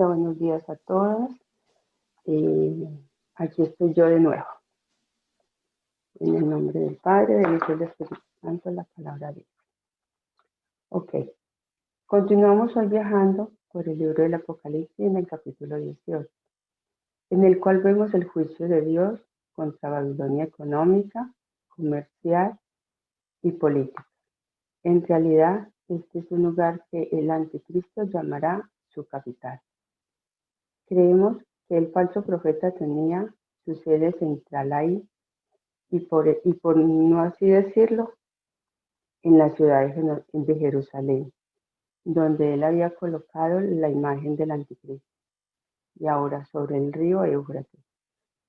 Buenos días a todas. Eh, Aquí estoy yo de nuevo. En el nombre del Padre, del Hijo y del Espíritu Santo, la palabra de Dios. Ok, continuamos hoy viajando por el libro del Apocalipsis en el capítulo 18, en el cual vemos el juicio de Dios contra Babilonia económica, comercial y política. En realidad, este es un lugar que el anticristo llamará su capital. Creemos que el falso profeta tenía su sede central ahí y por no así decirlo, en la ciudad de Jerusalén, donde él había colocado la imagen del anticristo, y ahora sobre el río Éufrates,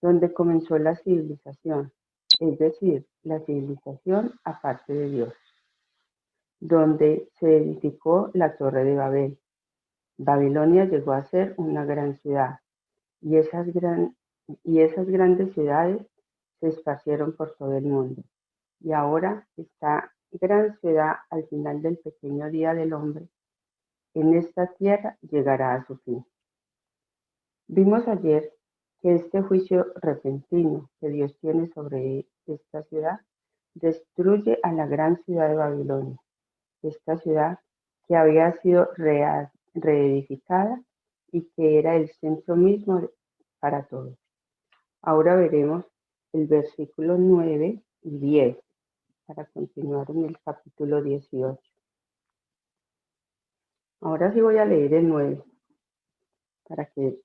donde comenzó la civilización, es decir, la civilización aparte de Dios, donde se edificó la Torre de Babel. Babilonia llegó a ser una gran ciudad, y esas grandes ciudades se esparcieron por todo el mundo. Y ahora esta gran ciudad, al final del pequeño día del hombre, en esta tierra llegará a su fin. Vimos ayer que este juicio repentino que Dios tiene sobre esta ciudad destruye a la gran ciudad de Babilonia, esta ciudad que había sido reedificada y que era el centro mismo para todos. Ahora veremos el versículo 9 y 10 para continuar en el capítulo 18. Ahora sí voy a leer el 9 para que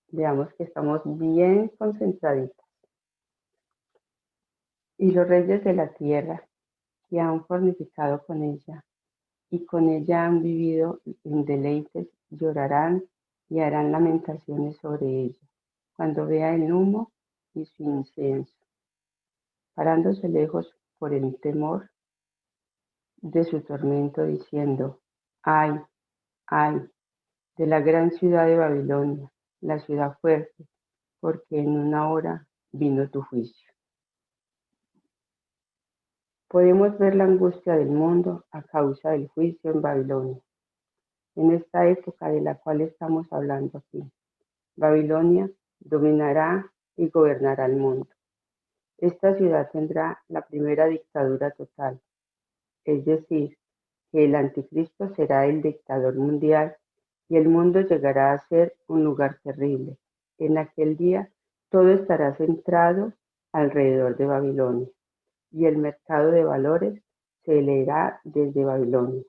veamos que estamos bien concentraditos. Y los reyes de la tierra que han fornificado con ella y con ella han vivido en deleites llorarán y harán lamentaciones sobre ella cuando vea el humo y su incienso, parándose lejos por el temor de su tormento, diciendo: ay, ay, de la gran ciudad de Babilonia, la ciudad fuerte, porque en una hora vino tu juicio. Podemos ver la angustia del mundo a causa del juicio en Babilonia, en esta época de la cual estamos hablando aquí. Babilonia dominará y gobernará el mundo. Esta ciudad tendrá la primera dictadura total, es decir, que el anticristo será el dictador mundial y el mundo llegará a ser un lugar terrible. En aquel día todo estará centrado alrededor de Babilonia y el mercado de valores se leerá desde Babilonia,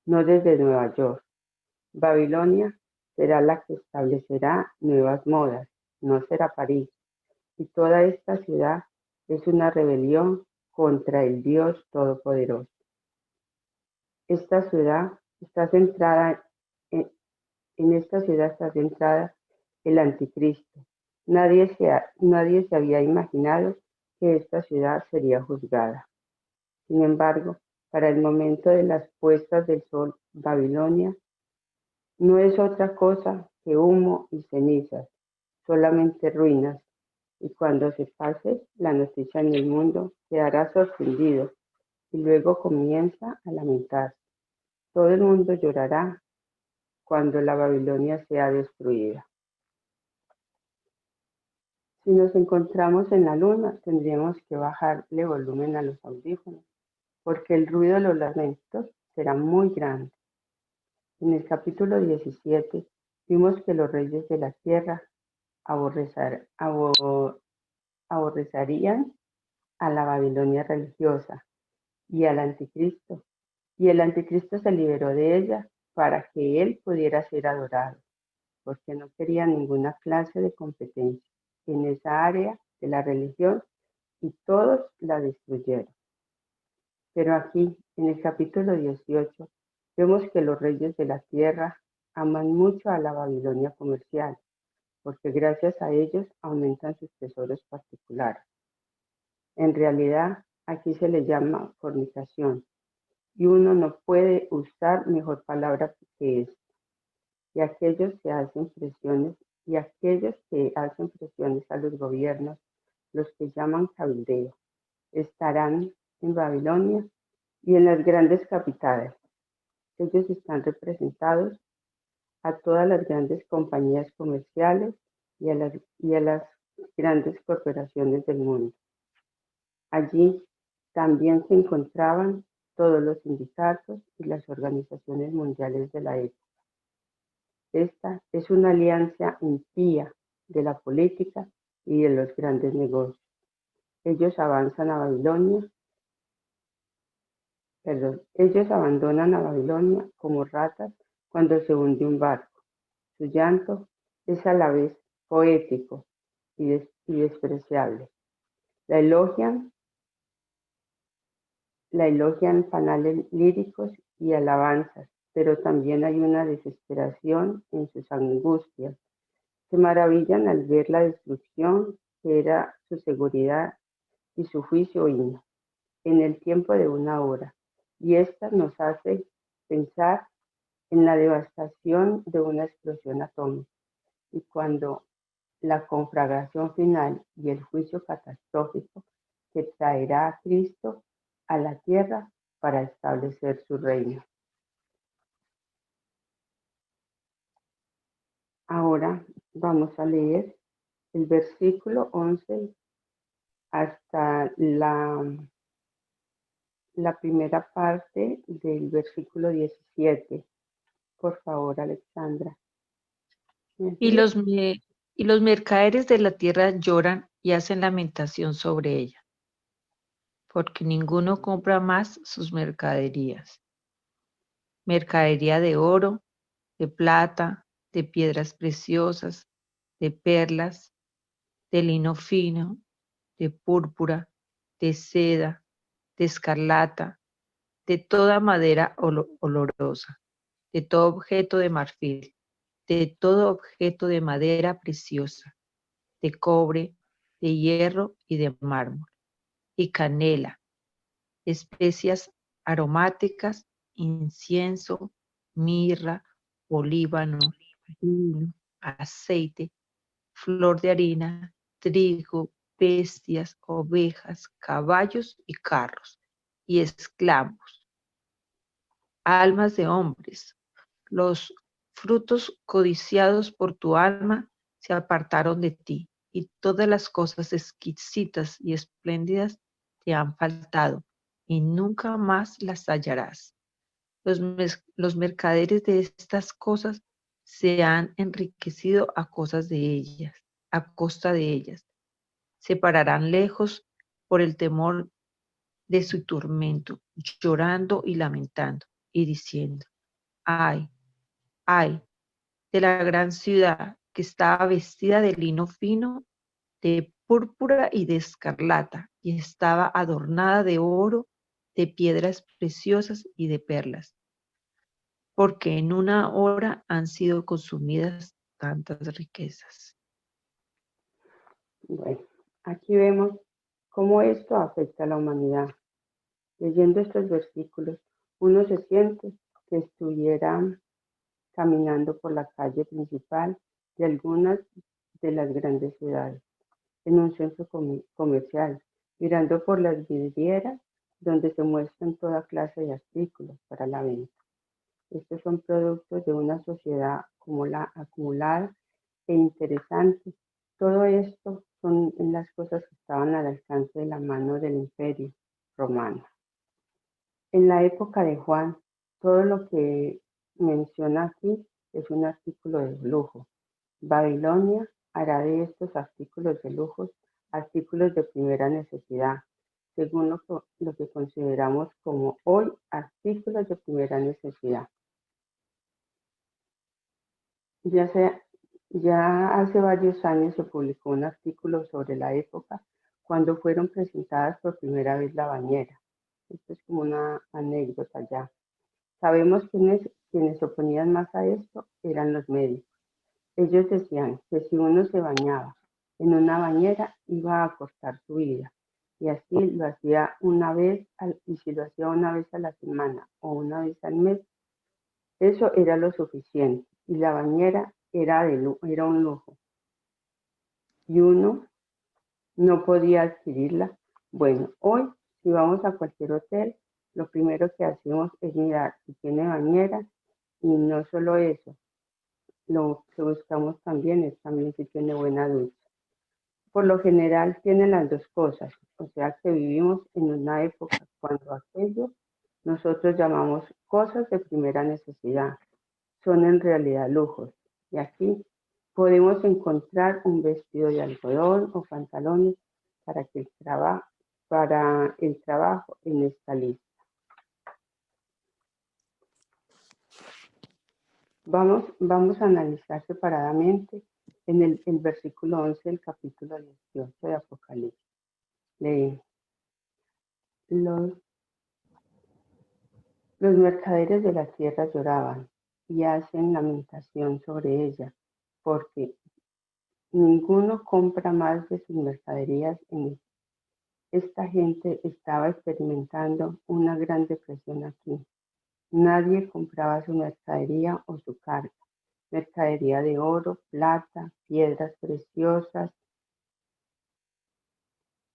no desde Nueva York. Babilonia será la que establecerá nuevas modas, no será París. Y toda esta ciudad es una rebelión contra el Dios Todopoderoso. Esta ciudad está centrada en esta ciudad está centrada el anticristo. Nadie se había imaginado que esta ciudad sería juzgada. Sin embargo, para el momento de las puestas del sol, Babilonia no es otra cosa que humo y cenizas, solamente ruinas. Y cuando se pase la noticia en el mundo, quedará sorprendido y luego comienza a lamentarse. Todo el mundo llorará cuando la Babilonia sea destruida. Si nos encontramos en la luna, tendríamos que bajarle volumen a los audífonos, porque el ruido de los lamentos será muy grande. En el capítulo 17 vimos que los reyes de la tierra aborrecerían a la Babilonia religiosa y al anticristo, y el anticristo se liberó de ella para que él pudiera ser adorado, porque no quería ninguna clase de competencia en esa área de la religión y todos la destruyeron. Pero aquí, en el capítulo 18, vemos que los reyes de la tierra aman mucho a la Babilonia comercial, porque gracias a ellos aumentan sus tesoros particulares. En realidad, aquí se le llama fornicación, y uno no puede usar mejor palabra que esta. Y aquellos que hacen presiones a los gobiernos, los que llaman cabildeos, estarán en Babilonia y en las grandes capitales. Ellos están representados a todas las grandes compañías comerciales y a las grandes corporaciones del mundo. Allí también se encontraban todos los sindicatos y las organizaciones mundiales de la época. Esta es una alianza impía de la política y de los grandes negocios. Ellos abandonan a Babilonia como ratas cuando se hunde un barco. Su llanto es a la vez poético y despreciable. La elogian panales líricos y alabanzas, pero también hay una desesperación en sus angustias. Se maravillan al ver la destrucción que era su seguridad y su juicio vino en el tiempo de una hora, y esta nos hace pensar en la devastación de una explosión atómica, y cuando la conflagración final y el juicio catastrófico que traerá a Cristo a la tierra para establecer su reino. Ahora vamos a leer el versículo 11 hasta la primera parte del versículo 17. Por favor, Alexandra. Y los mercaderes de la tierra lloran y hacen lamentación sobre ella, porque ninguno compra más sus mercaderías. Mercadería de oro, de plata, de piedras preciosas, de perlas, de lino fino, de púrpura, de seda, de escarlata, de toda madera olorosa, de todo objeto de marfil, de todo objeto de madera preciosa, de cobre, de hierro y de mármol, y canela, especias aromáticas, incienso, mirra, olíbano, vino, aceite, flor de harina, trigo, bestias, ovejas, caballos y carros, y esclavos, almas de hombres. Los frutos codiciados por tu alma se apartaron de ti, y todas las cosas exquisitas y espléndidas te han faltado, y nunca más las hallarás. Los mercaderes de estas cosas se han enriquecido a costa de ellas. Se pararán lejos por el temor de su tormento, llorando y lamentando, y diciendo: ay, ay, de la gran ciudad que estaba vestida de lino fino, de púrpura y de escarlata, y estaba adornada de oro, de piedras preciosas y de perlas, porque en una hora han sido consumidas tantas riquezas. Bueno, aquí vemos cómo esto afecta a la humanidad. Leyendo estos versículos, uno se siente que estuviera caminando por la calle principal de algunas de las grandes ciudades, en un centro comercial, mirando por las vidrieras donde se muestran toda clase de artículos para la venta. Estos son productos de una sociedad acumulada e interesante. Todo esto son las cosas que estaban al alcance de la mano del Imperio Romano. En la época de Juan, todo lo que menciona aquí es un artículo de lujo. Babilonia hará de estos artículos de lujo artículos de primera necesidad, según lo que consideramos como hoy artículos de primera necesidad. Ya hace varios años se publicó un artículo sobre la época cuando fueron presentadas por primera vez la bañera. Esto es como una anécdota ya. Sabemos quienes se oponían más a esto eran los médicos. Ellos decían que si uno se bañaba en una bañera iba a cortar su vida, y así lo hacía y si lo hacía una vez a la semana o una vez al mes, eso era lo suficiente, y la bañera era un lujo, y uno no podía adquirirla. Bueno, hoy si vamos a cualquier hotel, lo primero que hacemos es mirar si tiene bañera, y no solo eso, lo que buscamos también es también si tiene buena ducha. Por lo general tienen las dos cosas, o sea que vivimos en una época cuando aquello nosotros llamamos cosas de primera necesidad, son en realidad lujos. Y aquí podemos encontrar un vestido de algodón o pantalones para el trabajo en esta lista. Vamos a analizar separadamente en el versículo 11 del capítulo 18 de Apocalipsis. Leí. Los mercaderes de la tierra lloraban y hacen lamentación sobre ella, porque ninguno compra más de sus mercaderías en ella. Esta gente estaba experimentando una gran depresión aquí. Nadie compraba su mercadería o su carga, mercadería de oro, plata, piedras preciosas.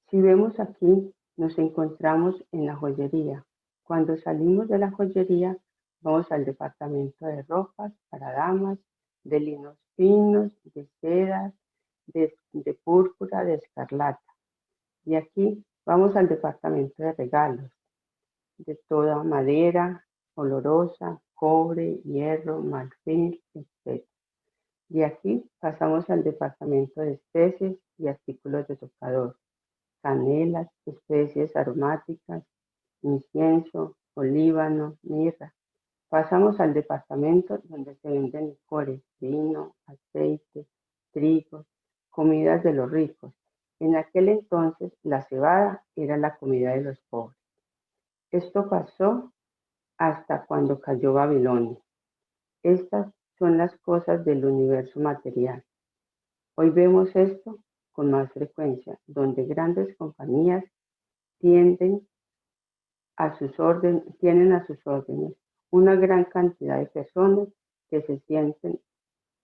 Si vemos aquí, nos encontramos en la joyería. Cuando salimos de la joyería, vamos al departamento de ropas para damas, de linos finos, de sedas, de púrpura, de escarlata. Y aquí vamos al departamento de regalos, de toda madera, olorosa, cobre, hierro, marfil, etc. Y aquí pasamos al departamento de especies y artículos de tocador, canelas, especies aromáticas, incienso, olíbano, mirra. Pasamos al departamento donde se venden licores, vino, aceite, trigo, comidas de los ricos. En aquel entonces la cebada era la comida de los pobres. Esto pasó hasta cuando cayó Babilonia. Estas son las cosas del universo material. Hoy vemos esto con más frecuencia, donde grandes compañías tienen a sus órdenes una gran cantidad de personas que se sienten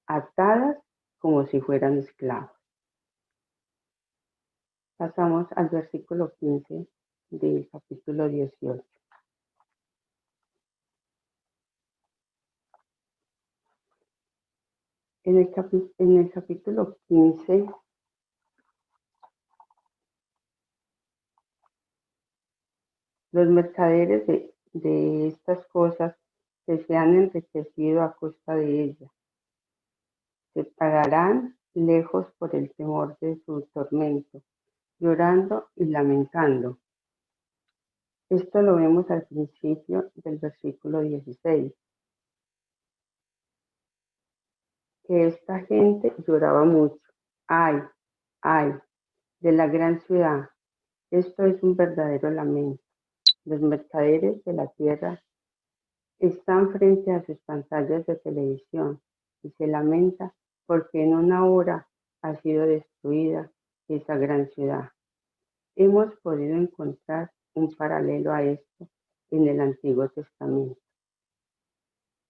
atadas como si fueran esclavos. Pasamos al versículo 15 del capítulo 18. En el capítulo 15 los mercaderes de estas cosas que se han enriquecido a costa de ellas se pararán lejos por el temor de su tormento, llorando y lamentando. Esto lo vemos al principio del versículo 16, que esta gente lloraba mucho. Ay, ay, de la gran ciudad. Esto es un verdadero lamento. Los mercaderes de la tierra están frente a sus pantallas de televisión y se lamenta porque en una hora ha sido destruida esa gran ciudad. Hemos podido encontrar un paralelo a esto en el Antiguo Testamento.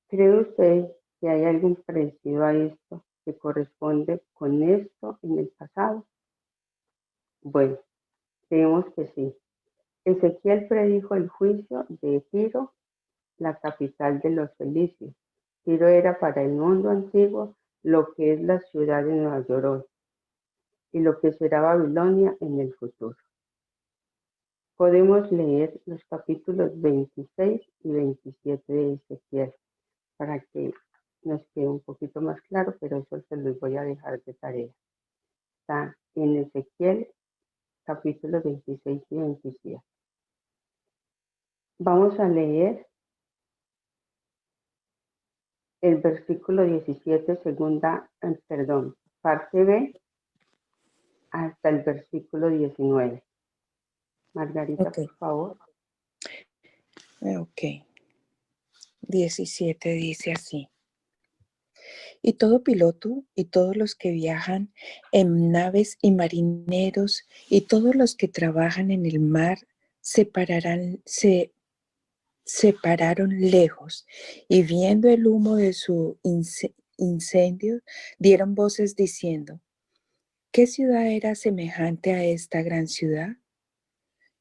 ¿Cree usted que hay algún parecido a esto que corresponde con esto en el pasado? Bueno, creemos que sí. Ezequiel predijo el juicio de Tiro, la capital de los felicios. Tiro era para el mundo antiguo lo que es la ciudad de Nueva York hoy y lo que será Babilonia en el futuro. Podemos leer los capítulos 26 y 27 de Ezequiel para que nos quede un poquito más claro, pero eso se los voy a dejar de tarea. Está en Ezequiel capítulos 26 y 27. Vamos a leer el versículo 17, parte B, hasta el versículo 19. Margarita, Ok. por favor. Ok. 17 dice así. Y todo piloto y todos los que viajan en naves y marineros y todos los que trabajan en el mar se pararon lejos y viendo el humo de su incendio dieron voces diciendo, ¿qué ciudad era semejante a esta gran ciudad?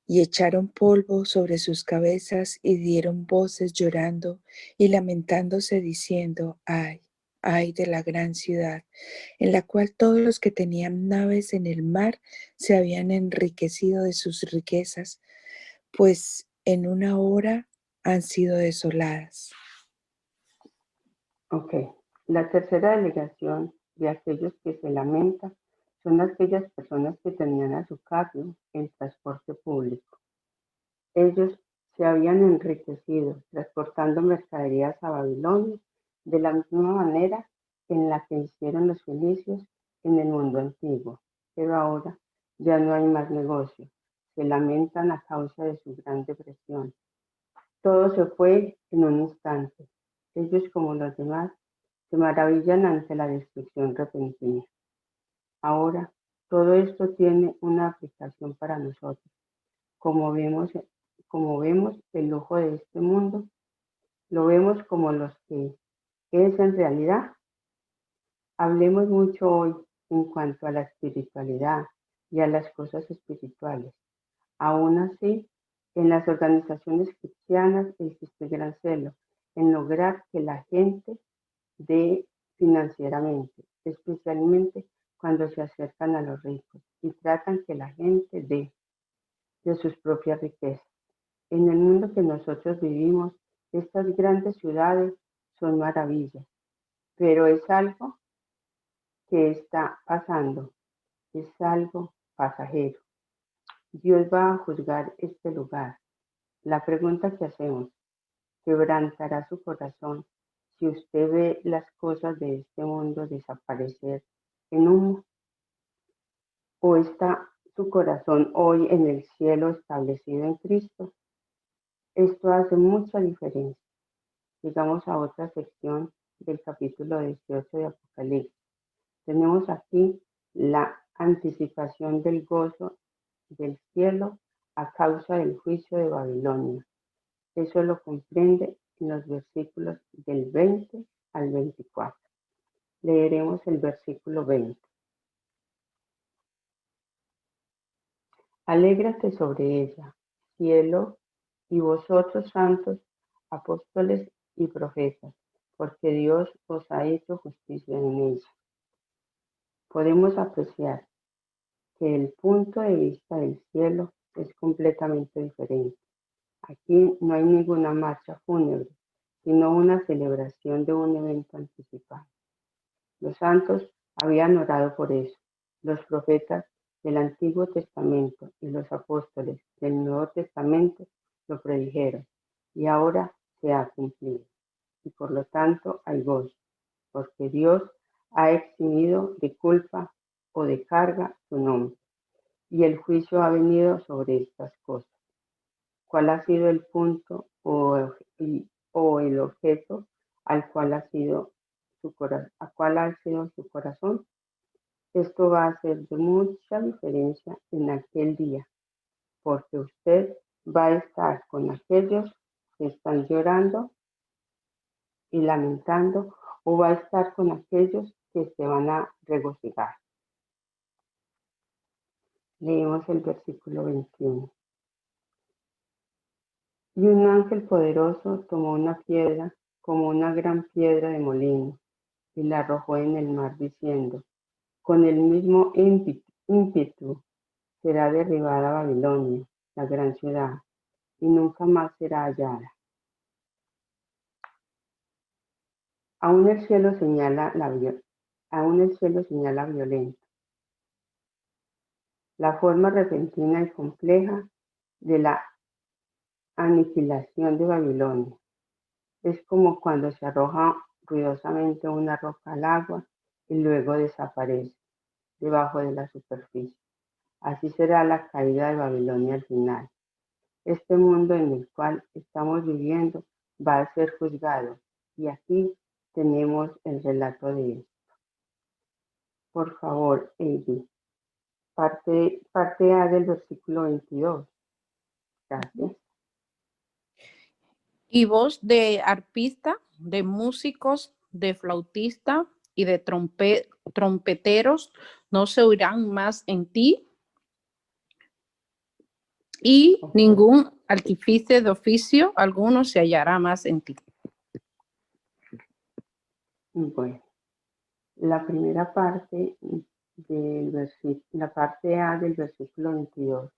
Y echaron polvo sobre sus cabezas y dieron voces llorando y lamentándose diciendo, ay, ay de la gran ciudad, en la cual todos los que tenían naves en el mar se habían enriquecido de sus riquezas, pues en una hora han sido desoladas. Ok. La tercera delegación de aquellos que se lamentan son aquellas personas que tenían a su cargo el transporte público. Ellos se habían enriquecido transportando mercaderías a Babilonia de la misma manera en la que hicieron los fenicios en el mundo antiguo. Pero ahora ya no hay más negocio. Se lamentan a causa de su gran depresión. Todo se fue en un instante. Ellos, como los demás, se maravillan ante la destrucción repentina. Ahora, todo esto tiene una aplicación para nosotros. Como vemos el lujo de este mundo, lo vemos como los que es en realidad. Hablemos mucho hoy en cuanto a la espiritualidad y a las cosas espirituales. Aún así, en las organizaciones cristianas existe gran celo en lograr que la gente dé financieramente, especialmente cuando se acercan a los ricos y tratan que la gente dé de sus propias riquezas. En el mundo que nosotros vivimos, estas grandes ciudades son maravillas, pero es algo que está pasando, es algo pasajero. Dios va a juzgar este lugar. La pregunta que hacemos, ¿quebrantará su corazón si usted ve las cosas de este mundo desaparecer en humo? ¿O está su corazón hoy en el cielo establecido en Cristo? Esto hace mucha diferencia. Llegamos a otra sección del capítulo 18 de Apocalipsis. Tenemos aquí la anticipación del gozo del cielo a causa del juicio de Babilonia. Eso lo comprende en los versículos del 20 al 24. Leeremos el versículo 20. Alégrate sobre ella, cielo, y vosotros santos, apóstoles y profetas, porque Dios os ha hecho justicia en ella. Podemos apreciar que el punto de vista del cielo es completamente diferente. Aquí no hay ninguna marcha fúnebre, sino una celebración de un evento anticipado. Los santos habían orado por eso. Los profetas del Antiguo Testamento y los apóstoles del Nuevo Testamento lo predijeron y ahora se ha cumplido. Y por lo tanto hay gozo, porque Dios ha eximido de culpa o de carga su nombre, y el juicio ha venido sobre estas cosas. ¿Cuál ha sido el punto o el objeto al cual ha sido su corazón? Esto va a hacer de mucha diferencia en aquel día, porque usted va a estar con aquellos que están llorando y lamentando, o va a estar con aquellos que se van a regocijar. Leemos el versículo 21. Y un ángel poderoso tomó una piedra, como una gran piedra de molino, y la arrojó en el mar, diciendo: con el mismo ímpetu será derribada Babilonia, la gran ciudad, y nunca más será hallada. Aún el cielo señala violento, la forma repentina y compleja de la aniquilación de Babilonia. Es como cuando se arroja ruidosamente una roca al agua y luego desaparece debajo de la superficie. Así será la caída de Babilonia al final. Este mundo en el cual estamos viviendo va a ser juzgado, y aquí tenemos el relato de esto. Por favor, Eddie, parte A del versículo 22. Gracias. Y voz de arpista, de músicos, de flautista y de trompeteros no se oirán más en ti, y ningún artífice de oficio alguno se hallará más en ti. Bueno, La primera parte la parte A del versículo 22,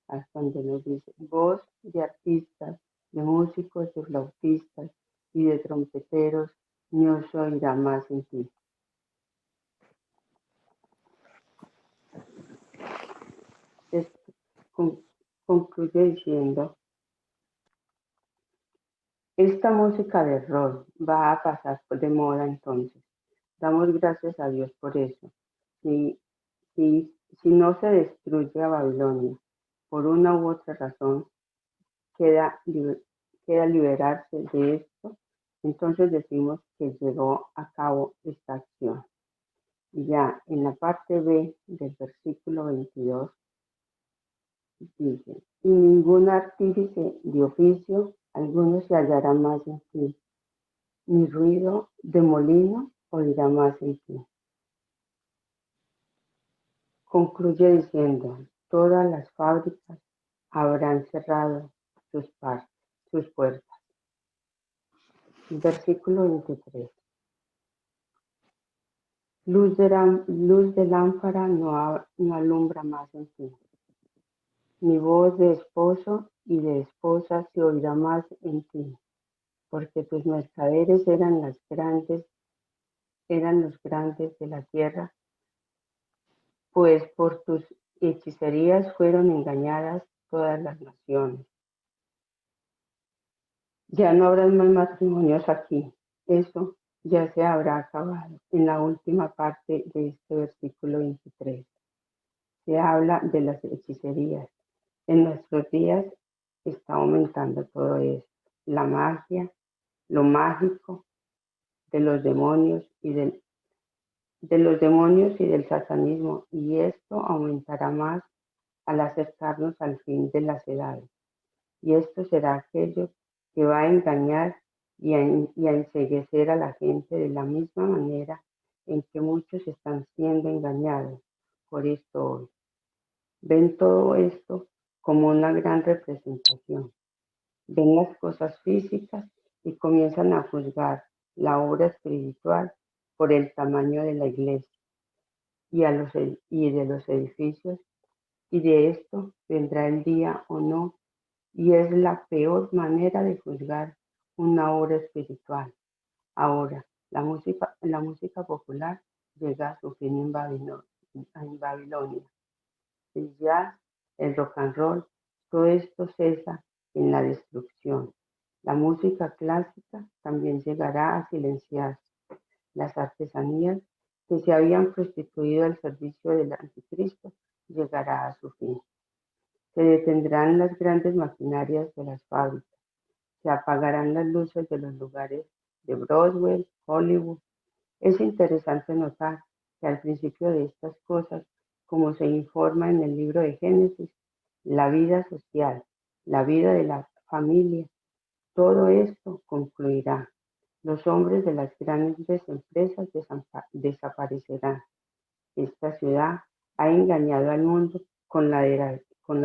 hasta donde nos dice, voz de artistas, de músicos, de flautistas y de trompeteros, no se oirá más en ti. Esto concluye diciendo, esta música de rol va a pasar de moda entonces. Damos gracias a Dios por eso. Si no se destruye a Babilonia, por una u otra razón, queda liberarse de esto, entonces decimos que llegó a cabo esta acción. Y ya en la parte B del versículo 22 dice, y ningún artífice de oficio alguno se hallará más en ti, ni ruido de molino oirá más en ti. Concluye diciendo, todas las fábricas habrán cerrado sus puertas. Versículo 23. Luz de lámpara no alumbra más en ti. Ni voz de esposo y de esposa se oirá más en ti, porque tus mercaderes eran los grandes de la tierra, pues por tus hechicerías fueron engañadas todas las naciones. Ya no habrá más matrimonios aquí. Eso ya se habrá acabado. En la última parte de este versículo 23 se habla de las hechicerías. En nuestros días está aumentando todo esto. La magia, lo mágico de los demonios y del satanismo. Y esto aumentará más al acercarnos al fin de las edades. Y esto será aquello que va a engañar y a enceguecer a la gente de la misma manera en que muchos están siendo engañados por esto hoy. Ven todo esto como una gran representación. Ven las cosas físicas y comienzan a juzgar la obra espiritual por el tamaño de la iglesia y de los edificios, y de esto vendrá el día o no. Y es la peor manera de juzgar una obra espiritual. Ahora, la música popular llega a su fin en Babilonia. El jazz, el rock and roll, todo esto cesa en la destrucción. La música clásica también llegará a silenciarse. Las artesanías que se habían prostituido al servicio del anticristo llegará a su fin. Se detendrán las grandes maquinarias de las fábricas, se apagarán las luces de los lugares de Broadway, Hollywood. Es interesante notar que al principio de estas cosas, como se informa en el libro de Génesis, la vida social, la vida de la familia, todo esto concluirá. Los hombres de las grandes empresas desaparecerán. Esta ciudad ha engañado al mundo con la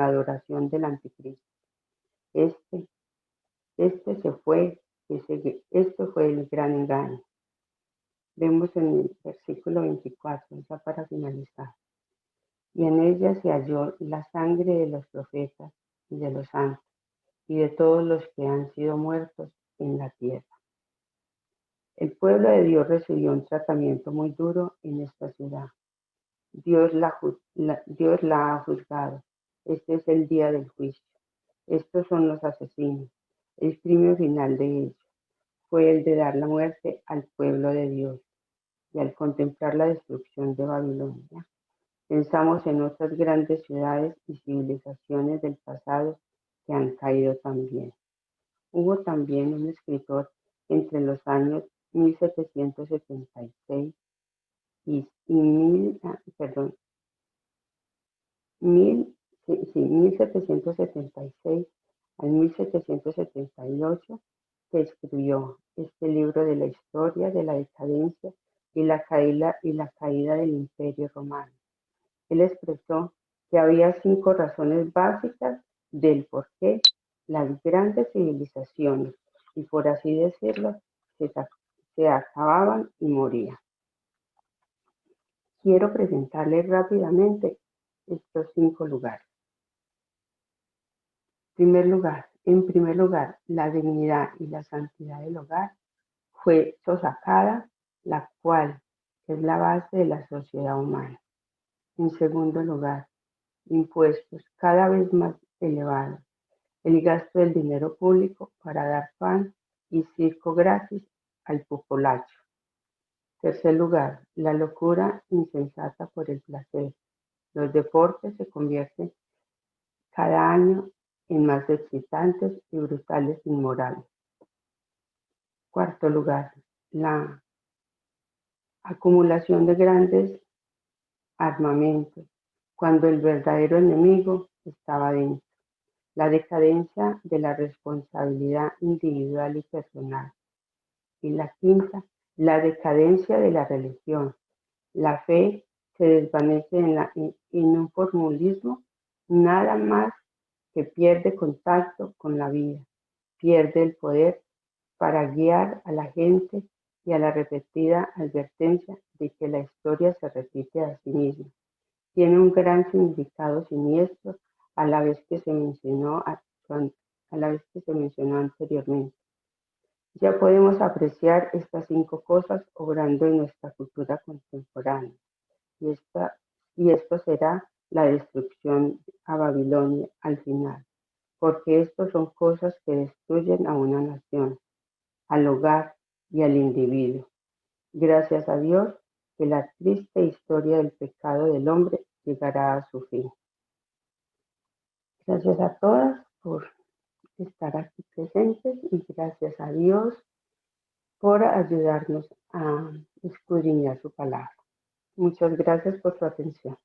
adoración del anticristo. Este fue el gran engaño. Vemos en el versículo 24, ya para finalizar. Y en ella se halló la sangre de los profetas y de los santos y de todos los que han sido muertos en la tierra. El pueblo de Dios recibió un tratamiento muy duro en esta ciudad. Dios la ha juzgado. Este es el día del juicio. Estos son los asesinos. El crimen final de ellos fue el de dar la muerte al pueblo de Dios. Y al contemplar la destrucción de Babilonia, pensamos en otras grandes ciudades y civilizaciones del pasado que han caído también. Hubo también un escritor entre los años 1776 y 1776 al 1778 que escribió este libro de la historia de la decadencia y la caída del Imperio Romano. Él expresó que había 5 razones básicas del por qué las grandes civilizaciones, y por así decirlo, se acababan y morían. quiero presentarles rápidamente estos 5 lugares. En primer lugar, la dignidad y la santidad del hogar fue sosacada, la cual es la base de la sociedad humana. En segundo lugar, impuestos cada vez más elevados, el gasto del dinero público para dar pan y circo gratis al populacho. Tercer lugar, la locura insensata por el placer. Los deportes se convierten cada año en más excitantes y brutales inmorales. Cuarto lugar, la acumulación de grandes armamentos, cuando el verdadero enemigo estaba dentro. La decadencia de la responsabilidad individual y personal. Y la quinta, la decadencia de la religión. La fe se desvanece en un formulismo nada más que pierde contacto con la vida, pierde el poder para guiar a la gente y a la repetida advertencia de que la historia se repite a sí misma. Tiene un gran significado siniestro a la vez que se mencionó anteriormente. Ya podemos apreciar estas 5 cosas obrando en nuestra cultura contemporánea, y esto será la destrucción a Babilonia al final, porque estos son cosas que destruyen a una nación, al hogar y al individuo. Gracias a Dios que la triste historia del pecado del hombre llegará a su fin. Gracias a todas por estar aquí presentes y gracias a Dios por ayudarnos a escudriñar su palabra. Muchas gracias por su atención.